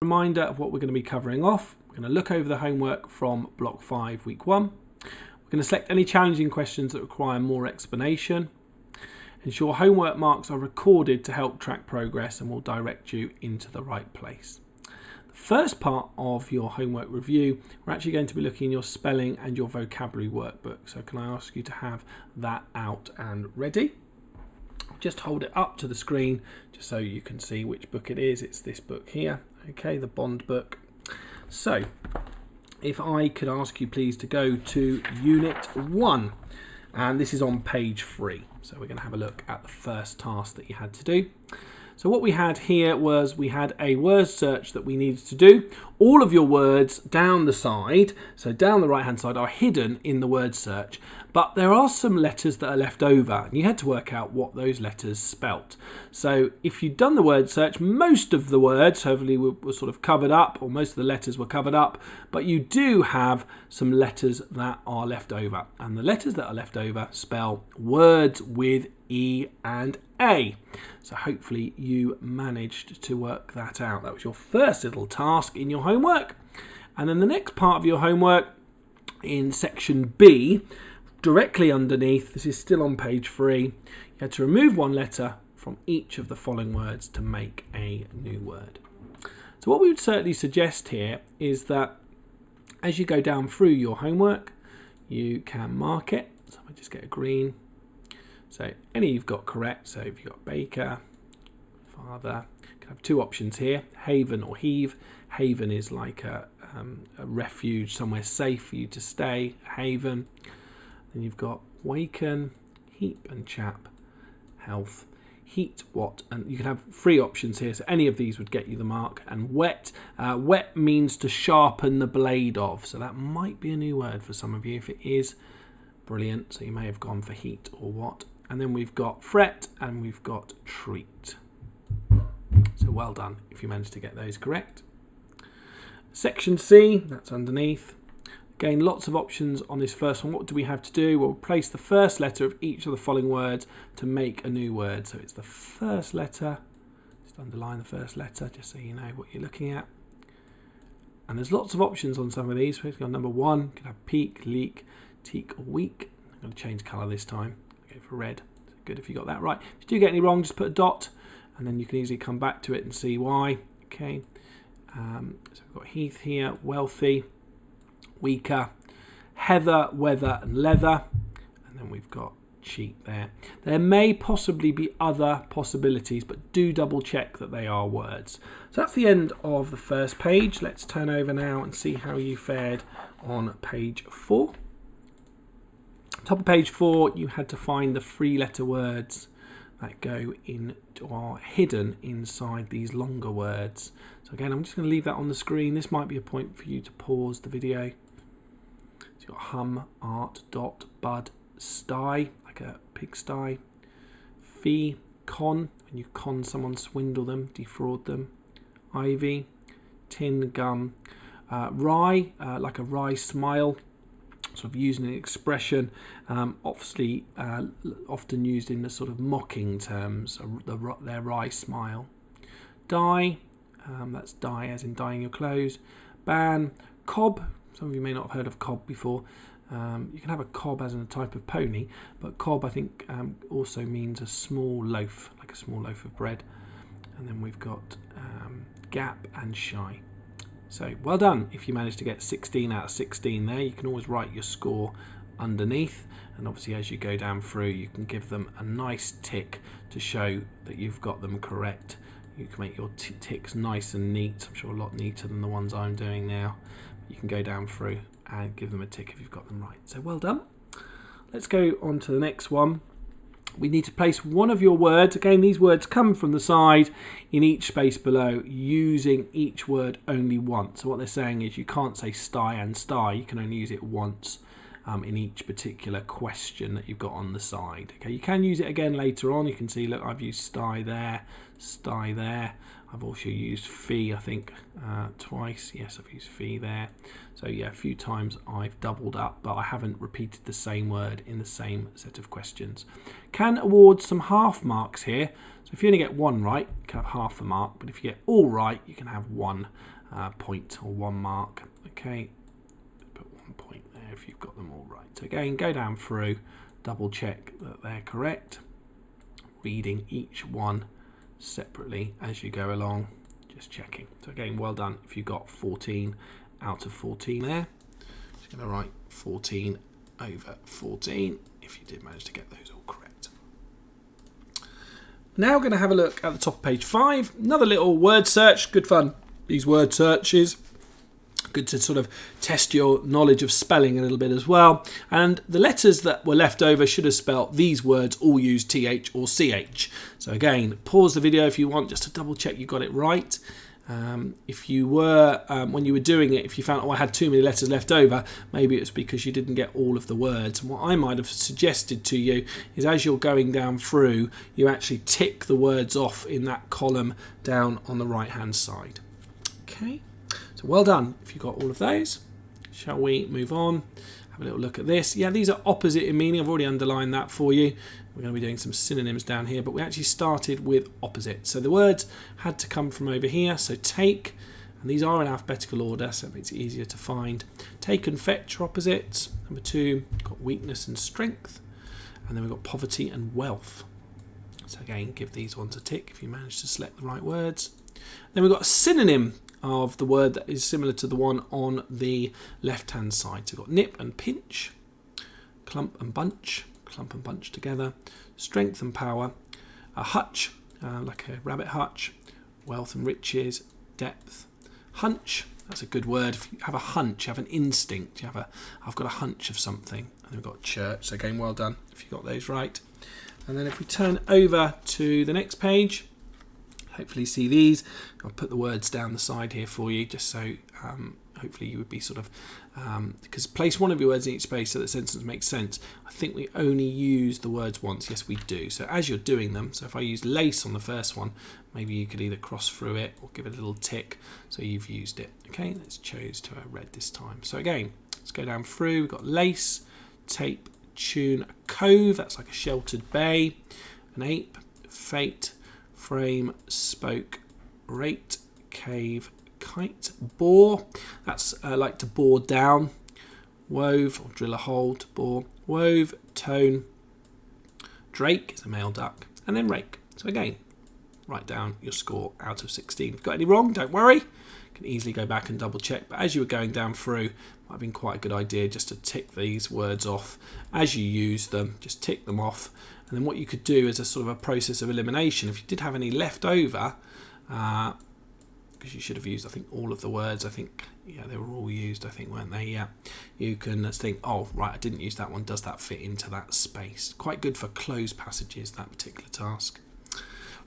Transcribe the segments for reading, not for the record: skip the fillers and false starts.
Reminder of what we're going to be covering off. We're going to look over the homework from Block 5, Week 1. We're going to select any challenging questions that require more explanation. Ensure homework marks are recorded to help track progress and will direct you into the right place. The first part of your homework review, we're actually going to be looking at your spelling and your vocabulary workbook. So can I ask you to have that out and ready? Just hold it up to the screen just so you can see which book it is. It's this book here, okay, the Bond book. So if I could ask you please to go to Unit 1, and this is on page 3. So we're going to have a look at the first task that you had to do. So what we had here was we had a word search that we needed to do. All of your words down the side, so down the right hand side, are hidden in the word search, but there are some letters that are left over and you had to work out what those letters spelt. So if you'd done the word search, most of the words hopefully were sort of covered up, or most of the letters were covered up, but you do have some letters that are left over, and the letters that are left over spell words with E and A. So hopefully you managed to work that out. That was your first little task in your homework. And then the next part of your homework in section B, directly underneath, this is still on page 3, you had to remove one letter from each of the following words to make a new word. So what we would certainly suggest here is that as you go down through your homework, you can mark it. So I just get a green. So any you've got correct. So if you've got baker, father, you can have two options here, haven or heave. Haven is like a refuge, somewhere safe for you to stay, haven. Then you've got waken, heap and chap, health, heat, what, and you can have three options here, so any of these would get you the mark. And wet, wet means to sharpen the blade of, so that might be a new word for some of you. If it is, brilliant, so you may have gone for heat or what. And then we've got fret and we've got treat. So well done if you managed to get those correct. Section C, that's underneath. Again, lots of options on this first one. What do we have to do? We'll place the first letter of each of the following words to make a new word. So it's the first letter. Just underline the first letter just so you know what you're looking at. And there's lots of options on some of these. We've got number 1, you can have peak, leak, teak or weak. I'm going to change colour this time. I'll go for red. Good if you got that right. If you do get any wrong, just put a dot and then you can easily come back to it and see why. Okay. So we've got heath here, wealthy, weaker, heather, weather and leather, and then we've got cheat there. There may possibly be other possibilities, but do double check that they are words. So that's the end of the first page. Let's turn over now and see how you fared on page 4. Top of page 4, you had to find the 3-letter words that go in or are hidden inside these longer words. So again, I'm just going to leave that on the screen. This might be a point for you to pause the video. So you've got hum, art, dot, bud, sty, like a pigsty. Fee, con, when you con someone, swindle them, defraud them. Ivy, tin, gum. Wry, like a wry smile. Sort of using an expression, obviously often used in the sort of mocking terms, their wry smile. Dye, that's dye as in dyeing your clothes. Ban, cob, some of you may not have heard of cob before. You can have a cob as in a type of pony, but cob I think also means a small loaf, like a small loaf of bread. And then we've got gap and shy. So well done if you managed to get 16 out of 16 there. You can always write your score underneath, and obviously as you go down through you can give them a nice tick to show that you've got them correct. You can make your ticks nice and neat. I'm sure a lot neater than the ones I'm doing now. You can go down through and give them a tick if you've got them right. So well done. Let's go on to the next one. We need to place one of your words. Again, these words come from the side in each space below, using each word only once. So what they're saying is you can't say sty and sty. You can only use it once in each particular question that you've got on the side. Okay, you can use it again later on. You can see, look, I've used sty there, sty there. I've also used fee, I think, twice. Yes, I've used fee there. So yeah, a few times I've doubled up, but I haven't repeated the same word in the same set of questions. Can award some half marks here. So if you only get one right, you can have half the mark, but if you get all right, you can have 1 point or 1 mark. Okay, put 1 point there if you've got them all right. So again, go down through, double check that they're correct, reading each one separately as you go along, just checking. So again, well done if you got 14 out of 14 there. Just going to write 14 over 14 if you did manage to get those all correct. Now we're going to have a look at the top of page 5. Another little word search. Good fun, these word searches. Good to sort of test your knowledge of spelling a little bit as well. And the letters that were left over should have spelt these words all use TH or CH. So again, pause the video if you want, just to double check you got it right. If you were, when you were doing it, if you found, oh, I had too many letters left over, maybe it's because you didn't get all of the words. And what I might have suggested to you is as you're going down through, you actually tick the words off in that column down on the right hand side. Okay, so well done if you got all of those. Shall we move on? Have a little look at this. Yeah, these are opposite in meaning. I've already underlined that for you. We're going to be doing some synonyms down here, but we actually started with opposite. So the words had to come from over here. So take, and these are in alphabetical order, so it makes it easier to find. Take and fetch are opposites. Number 2, got weakness and strength. And then we've got poverty and wealth. So again, give these ones a tick if you manage to select the right words. Then we've got a synonym of the word that is similar to the one on the left-hand side. So we've got nip and pinch, clump and bunch together, strength and power, a hutch, like a rabbit hutch, wealth and riches, depth, hunch. That's a good word. If you have a hunch, you have an instinct, I've got a hunch of something. And then we've got church. So again, well done if you got those right. And then if we turn over to the next page, hopefully see these. I'll put the words down the side here for you, just so hopefully you would be sort of, because place one of your words in each space so that the sentence makes sense. I think we only use the words once. Yes, we do. So as you're doing them, so if I use lace on the first one, maybe you could either cross through it or give it a little tick so you've used it. Okay, let's choose to red this time. So again, let's go down through. We've got lace, tape, tune, a cove, that's like a sheltered bay, an ape, fate, frame, spoke, rate, cave, kite, bore, that's like to bore down, wove or drill a hole to bore, wove, tone, drake is a male duck, and then rake. So again, write down your score out of 16. If you've got any wrong, don't worry, you can easily go back and double check, but as you were going down through, might have been quite a good idea just to tick these words off as you use them, just tick them off. And then what you could do is a sort of a process of elimination. If you did have any left over, because you should have used, I think, all of the words. I think, yeah, they were all used, I think, weren't they? Yeah. You can think, oh, right, I didn't use that one. Does that fit into that space? Quite good for closed passages, that particular task.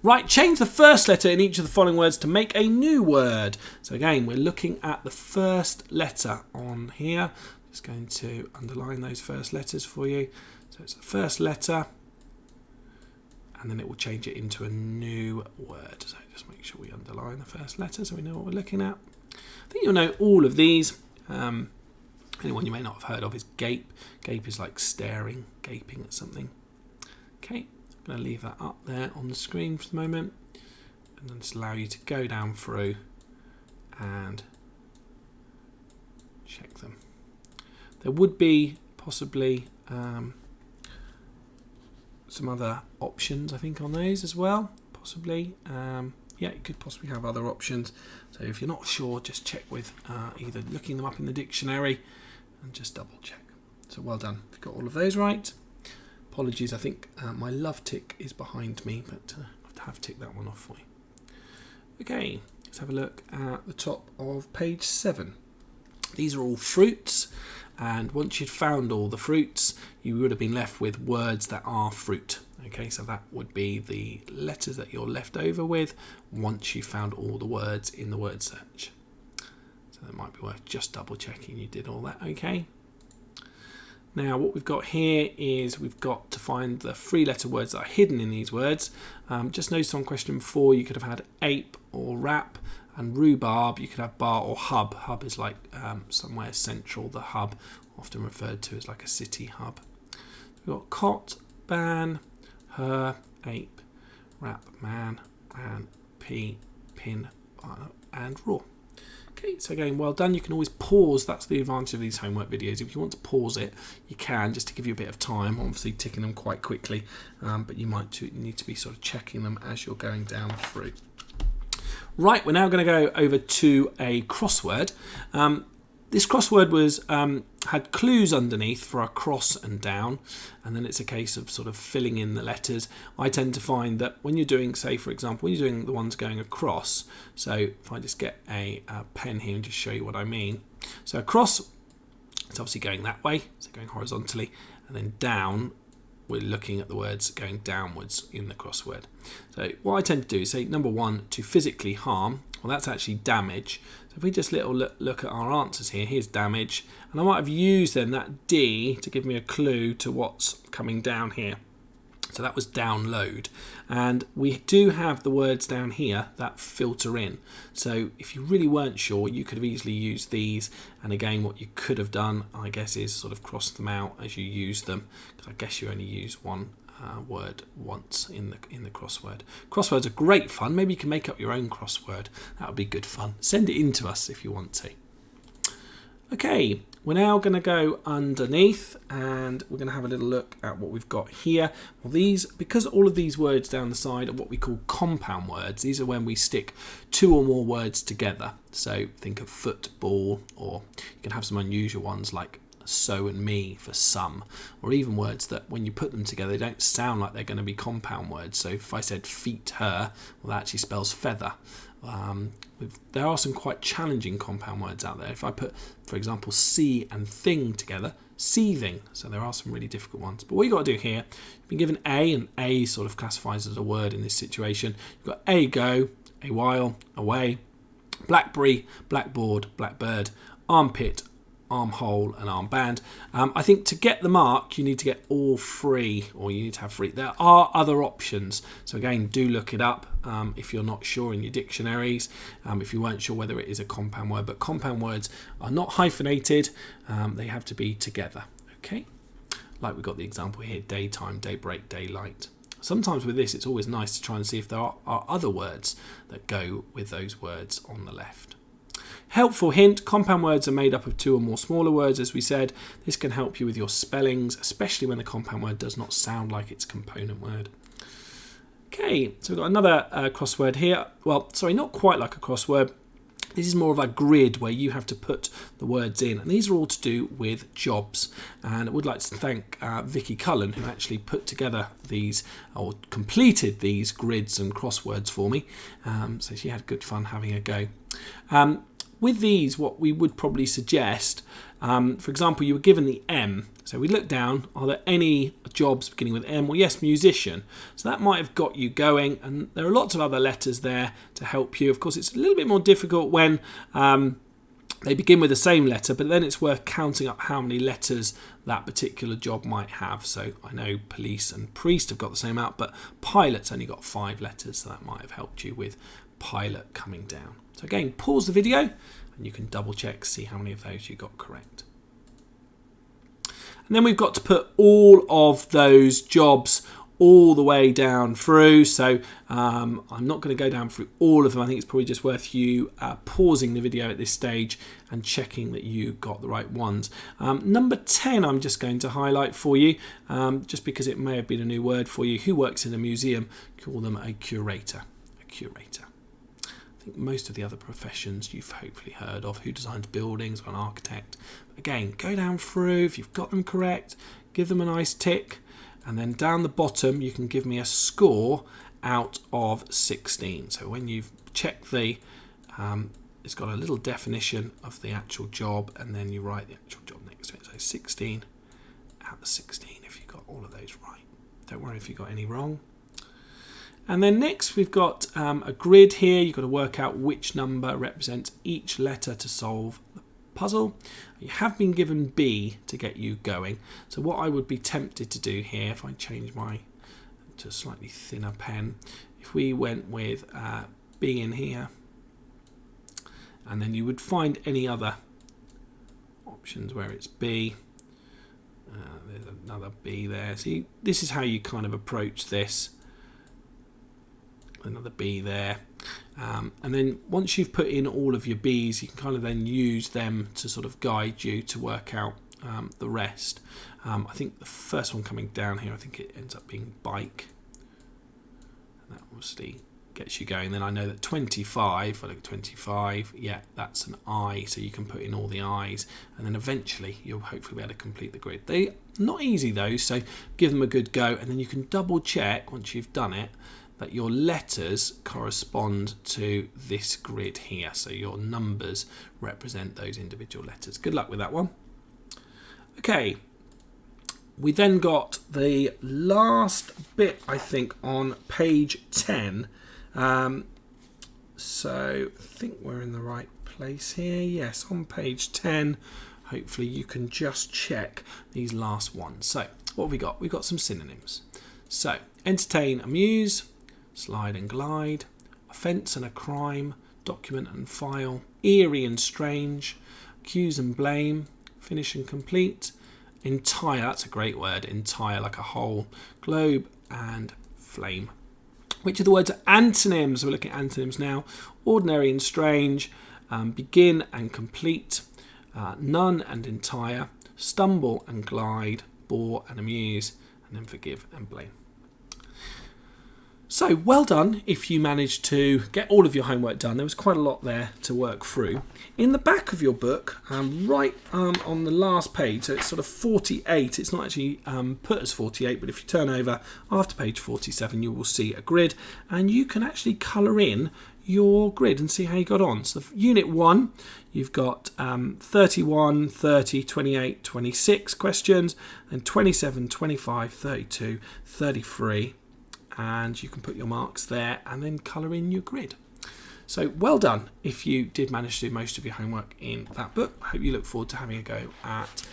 Right, change the first letter in each of the following words to make a new word. So again, we're looking at the first letter on here. Just going to underline those first letters for you. So it's the first letter, and then it will change it into a new word. So just make sure we underline the first letter so we know what we're looking at. I think you'll know all of these. Anyone you may not have heard of is gape. Gape is like staring, gaping at something. Okay, I'm going to leave that up there on the screen for the moment, and then just allow you to go down through and check them. There would be possibly some other options, I think, on those as well, possibly. Yeah, you could possibly have other options. So if you're not sure, just check with either looking them up in the dictionary and just double check. So well done if you've got all of those right. Apologies, I think my love tick is behind me, but I have ticked that one off for you. Okay, let's have a look at the top of page 7. These are all fruits, and once you'd found all the fruits, you would have been left with words that are fruit. Okay, so that would be the letters that you're left over with once you found all the words in the word search. So it might be worth just double checking you did all that okay. Now what we've got here is we've got to find the 3-letter words that are hidden in these words. Just notice on question 4 you could have had ape or rap, and rhubarb you could have bar or hub. Hub is like somewhere central, the hub, often referred to as like a city hub. We've got cot, ban, her, ape, wrap, man, and P, pin, and raw. Okay, so again, well done. You can always pause. That's the advantage of these homework videos. If you want to pause it, you can, just to give you a bit of time. Obviously ticking them quite quickly, but you might need to be sort of checking them as you're going down through. Right, we're now going to go over to a crossword. This crossword was had clues underneath for across and down, and then it's a case of sort of filling in the letters. I tend to find that when you're doing, say for example, when you're doing the ones going across, so if I just get a pen here and just show you what I mean. So across, it's obviously going that way, so going horizontally, and then down, we're looking at the words going downwards in the crossword. So what I tend to do is say number 1, to physically harm. Well, that's actually damage. So if we just look at our answers here, here's damage, and I might have used then that D to give me a clue to what's coming down here. So that was download, and we do have the words down here that filter in. So if you really weren't sure, you could have easily used these, and again what you could have done, I guess, is sort of cross them out as you use them, because I guess you only use one word once in the crossword. Crosswords are great fun. Maybe you can make up your own crossword. That would be good fun. Send it in to us if you want to. Okay, we're now going to go underneath and we're going to have a little look at what we've got here. Well, these, because all of these words down the side are what we call compound words, these are when we stick 2 or more words together. So think of football, or you can have some unusual ones like so and me for some, or even words that when you put them together they don't sound like they're going to be compound words. So if I said feet her, well, that actually spells feather. There are some quite challenging compound words out there. If I put, for example, see and thing together, seething. So there are some really difficult ones. But what you've got to do here, you've been given A, and A sort of classifies as a word in this situation. You've got a go, a while, away, blackberry, blackboard, blackbird, armpit, armhole, and armband. I think to get the mark you need to get all 3, or you need to have 3. There are other options, so again do look it up if you're not sure in your dictionaries, if you weren't sure whether it is a compound word. But compound words are not hyphenated, they have to be together. Okay, like we've got the example here, daytime, daybreak, daylight. Sometimes with this it's always nice to try and see if there are other words that go with those words on the left. Helpful hint, compound words are made up of 2 or more smaller words, as we said. This can help you with your spellings, especially when the compound word does not sound like its component word. Okay, so we've got another crossword here. Well, sorry, not quite like a crossword. This is more of a grid where you have to put the words in, and these are all to do with jobs. And I would like to thank Vicky Cullen, who actually put together these, or completed these grids and crosswords for me. So she had good fun having a go. With these, what we would probably suggest, for example, you were given the M. So we look down, are there any jobs beginning with M? Well, yes, musician. So that might have got you going, and there are lots of other letters there to help you. Of course, it's a little bit more difficult when they begin with the same letter, but then it's worth counting up how many letters that particular job might have. So I know police and priest have got the same amount, but pilot's only got 5 letters, so that might have helped you with pilot coming down. So again, pause the video and you can double check, see how many of those you got correct. And then we've got to put all of those jobs all the way down through. So I'm not going to go down through all of them. I think it's probably just worth you pausing the video at this stage and checking that you got the right ones. Number 10 I'm just going to highlight for you, just because it may have been a new word for you. Who works in a museum? Call them a curator. A curator. I think most of the other professions you've hopefully heard of. Who designs buildings, or an architect. Again, go down through. If you've got them correct, give them a nice tick. And then down the bottom, you can give me a score out of 16. So when you've checked the, it's got a little definition of the actual job, and then you write the actual job next to it. So 16 out of 16 if you got all of those right. Don't worry if you got any wrong. And then next we've got a grid here. You've got to work out which number represents each letter to solve the puzzle. You have been given B to get you going. So what I would be tempted to do here, if I change my to a slightly thinner pen, if we went with B in here, and then you would find any other options where it's B. There's another B there. See, this is how you kind of approach this. another B there. And then once you've put in all of your B's, you can kind of then use them to sort of guide you to work out the rest. I think the first one coming down here, I think it ends up being bike. And that obviously gets you going. Then I know that 25, if I look at 25, yeah, that's an I, so you can put in all the I's, and then eventually you'll hopefully be able to complete the grid. They're not easy though, so give them a good go, and then you can double check once you've done it that your letters correspond to this grid here, so your numbers represent those individual letters. Good luck with that one. Okay, we then got the last bit, I think, on page 10. So I think we're in the right place here. Yes, on page 10. Hopefully you can just check these last ones. So what have we got? We've got some synonyms. So entertain, amuse, slide and glide, offence and a crime, document and file, eerie and strange, accuse and blame, finish and complete, entire, that's a great word, entire like a whole, globe and flame. Which of the words are antonyms? We're looking at antonyms now. Ordinary and strange, begin and complete, none and entire, stumble and glide, bore and amuse, and then forgive and blame. So well done if you managed to get all of your homework done. There was quite a lot there to work through. In the back of your book, right on the last page, so it's sort of 48, it's not actually put as 48, but if you turn over after page 47, you will see a grid, and you can actually colour in your grid and see how you got on. So for Unit 1, you've got 31, 30, 28, 26 questions, and 27, 25, 32, 33, and you can put your marks there and then colour in your grid. So well done if you did manage to do most of your homework in that book. I hope you look forward to having a go at